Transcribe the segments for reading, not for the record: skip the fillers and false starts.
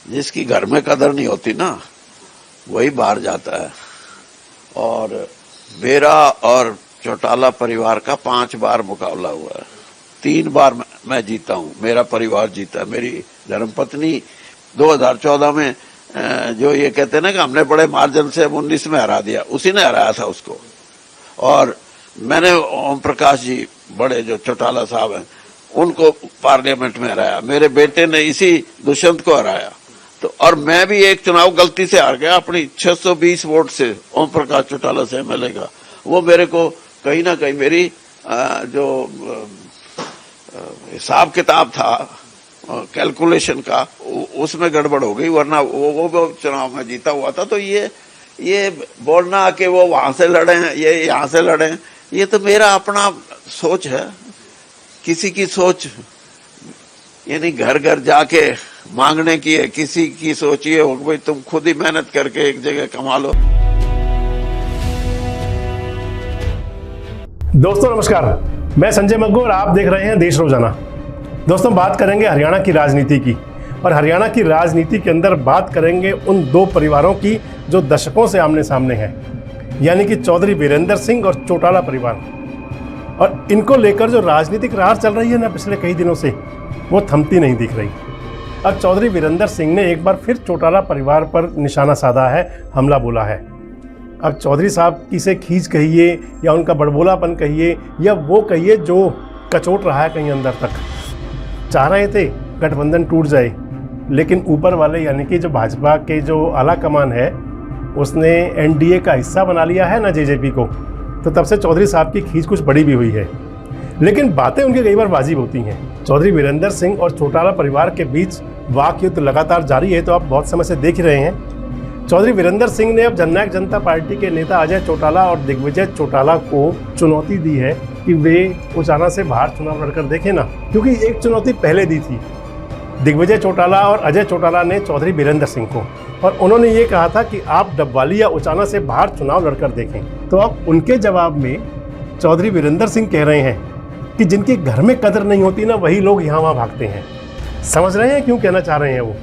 जिसकी घर में कदर नहीं होती ना वही बाहर जाता है। और मेरा और चौटाला परिवार का 5 बार मुकाबला हुआ है। 3 बार मैं जीता हूँ, मेरा परिवार जीता है। मेरी धर्मपत्नी 2014 में जो ये कहते हैं ना कि हमने बड़े मार्जिन से 19 में हरा दिया, उसी ने हराया था उसको। और मैंने ओम प्रकाश जी बड़े जो चौटाला साहब हैं उनको पार्लियामेंट में हराया। मेरे बेटे ने इसी दुष्यंत को हराया। तो और मैं भी एक चुनाव गलती से हार गया अपनी 620 वोट से, ओम प्रकाश चौटाला से एमएलए का। वो मेरे को कहीं ना कहीं मेरी जो हिसाब किताब था कैलकुलेशन का उसमें गड़बड़ हो गई, वरना वो चुनाव में जीता हुआ था। तो ये बोलना कि वो वहां से लड़े हैं, ये यहाँ से लड़े हैं, ये तो मेरा अपना सोच है। किसी की सोच यानी घर घर जाके मांगने की है, किसी की सोच ये हो भाई तुम खुद ही मेहनत करके एक जगह कमा लो। दोस्तों नमस्कार, मैं संजय मग्गू और आप देख रहे हैं देश रोजाना। दोस्तों बात करेंगे हरियाणा की राजनीति की, और हरियाणा की राजनीति के अंदर बात करेंगे उन 2 परिवारों की जो दशकों से आमने सामने हैं, यानी कि चौधरी वीरेंद्र सिंह और चौटाला परिवार। और इनको लेकर जो राजनीतिक रार चल रही है ना पिछले कई दिनों से, वो थमती नहीं दिख रही। अब चौधरी वीरेंद्र सिंह ने एक बार फिर चौटाला परिवार पर निशाना साधा है, हमला बोला है। अब चौधरी साहब की से खींच कहिए या उनका बड़बोलापन कहिए या वो कहिए जो कचोट रहा है कहीं अंदर तक। चाह रहे थे गठबंधन टूट जाए, लेकिन ऊपर वाले यानी कि जो भाजपा के जो आला कमान है उसने एनडीए का हिस्सा बना लिया है ना जेजेपी को, तो तब से चौधरी साहब की खींच कुछ बड़ी भी हुई है। लेकिन बातें उनकी कई बार वाजिब होती हैं। चौधरी वीरेंद्र सिंह और चौटाला परिवार के बीच वाक युद्ध लगातार जारी है, तो आप बहुत समय से देख ही रहे हैं। चौधरी वीरेंद्र सिंह ने अब जननायक जनता पार्टी के नेता अजय चौटाला और दिग्विजय चौटाला को चुनौती दी है कि वे उचाना से बाहर चुनाव लड़कर देखें ना, क्योंकि एक चुनौती पहले दी थी दिग्विजय चौटाला और अजय चौटाला ने चौधरी वीरेंद्र सिंह को, और उन्होंने ये कहा था कि आप डबवाली या उचाना से बाहर चुनाव लड़कर देखें। तो अब उनके जवाब में चौधरी वीरेंद्र सिंह कह रहे हैं कि जिनके घर में कदर नहीं होती ना वही लोग यहाँ वहाँ भागते हैं। समझ रहे हैं क्यों कहना चाह रहे हैं? वो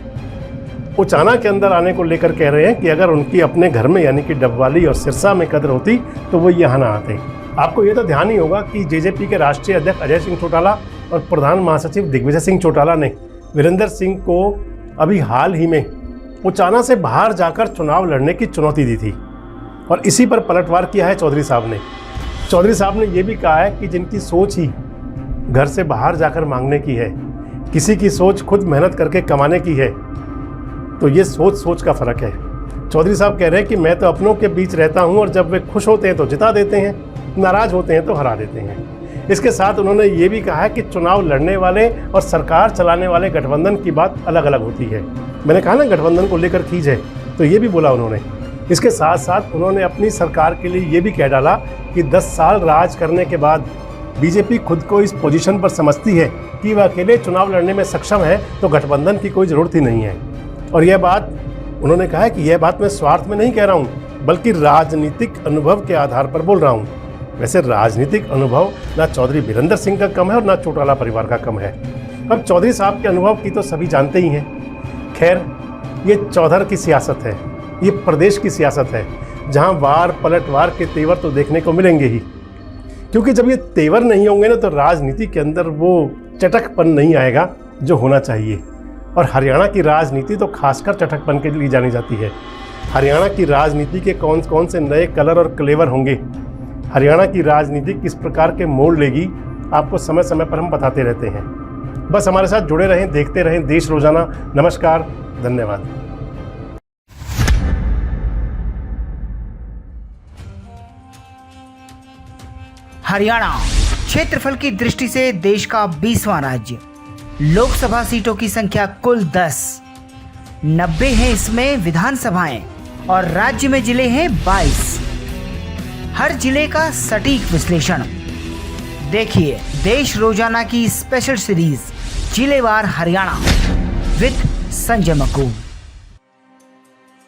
उचाना के अंदर आने को लेकर कह रहे हैं कि अगर उनकी अपने घर में यानी कि डबवाली और सिरसा में कदर होती तो वो यहाँ ना आते। आपको ये तो ध्यान ही होगा कि जेजेपी के राष्ट्रीय अध्यक्ष अजय सिंह चौटाला और प्रधान महासचिव दिग्विजय सिंह चौटाला ने वीरेंद्र सिंह को अभी हाल ही में उचाना से बाहर जाकर चुनाव लड़ने की चुनौती दी थी, और इसी पर पलटवार किया है चौधरी साहब ने। चौधरी साहब ने यह भी कहा है कि जिनकी सोच ही घर से बाहर जाकर मांगने की है, किसी की सोच खुद मेहनत करके कमाने की है, तो ये सोच का फ़र्क है। चौधरी साहब कह रहे हैं कि मैं तो अपनों के बीच रहता हूं और जब वे खुश होते हैं तो जिता देते हैं, नाराज़ होते हैं तो हरा देते हैं। इसके साथ उन्होंने ये भी कहा है कि चुनाव लड़ने वाले और सरकार चलाने वाले गठबंधन की बात अलग अलग होती है। मैंने कहा ना गठबंधन को लेकर खींच है, तो ये भी बोला उन्होंने। इसके साथ साथ उन्होंने अपनी सरकार के लिए ये भी कह डाला कि 10 साल राज करने के बाद बीजेपी खुद को इस पोजीशन पर समझती है कि वह अकेले चुनाव लड़ने में सक्षम है, तो गठबंधन की कोई ज़रूरत ही नहीं है। और यह बात उन्होंने कहा है कि यह बात मैं स्वार्थ में नहीं कह रहा हूँ, बल्कि राजनीतिक अनुभव के आधार पर बोल रहा हूँ। वैसे राजनीतिक अनुभव ना चौधरी वीरेंद्र सिंह का कम है और ना चौटाला परिवार का कम है। अब चौधरी साहब के अनुभव की तो सभी जानते ही हैं। खैर, ये चौधर की सियासत है, ये प्रदेश की सियासत है, जहाँ वार पलटवार के तेवर तो देखने को मिलेंगे ही। क्योंकि जब ये तेवर नहीं होंगे ना, तो राजनीति के अंदर वो चटकपन नहीं आएगा जो होना चाहिए। और हरियाणा की राजनीति तो खासकर चटकपन के लिए जानी जाती है। हरियाणा की राजनीति के कौन कौन से नए कलर और क्लेवर होंगे, हरियाणा की राजनीति किस प्रकार के मोड़ लेगी, आपको समय समय पर हम बताते रहते हैं। बस हमारे साथ जुड़े रहें, देखते रहें देश रोजाना। नमस्कार, धन्यवाद। हरियाणा क्षेत्रफल की दृष्टि से देश का 20वां राज्य, लोकसभा सीटों की संख्या कुल 10, 90 हैं इसमें विधानसभाएं, और राज्य में जिले हैं 22। हर जिले का सटीक विश्लेषण देखिए देश रोजाना की स्पेशल सीरीज जिलेवार हरियाणा विद संजय मग्गू।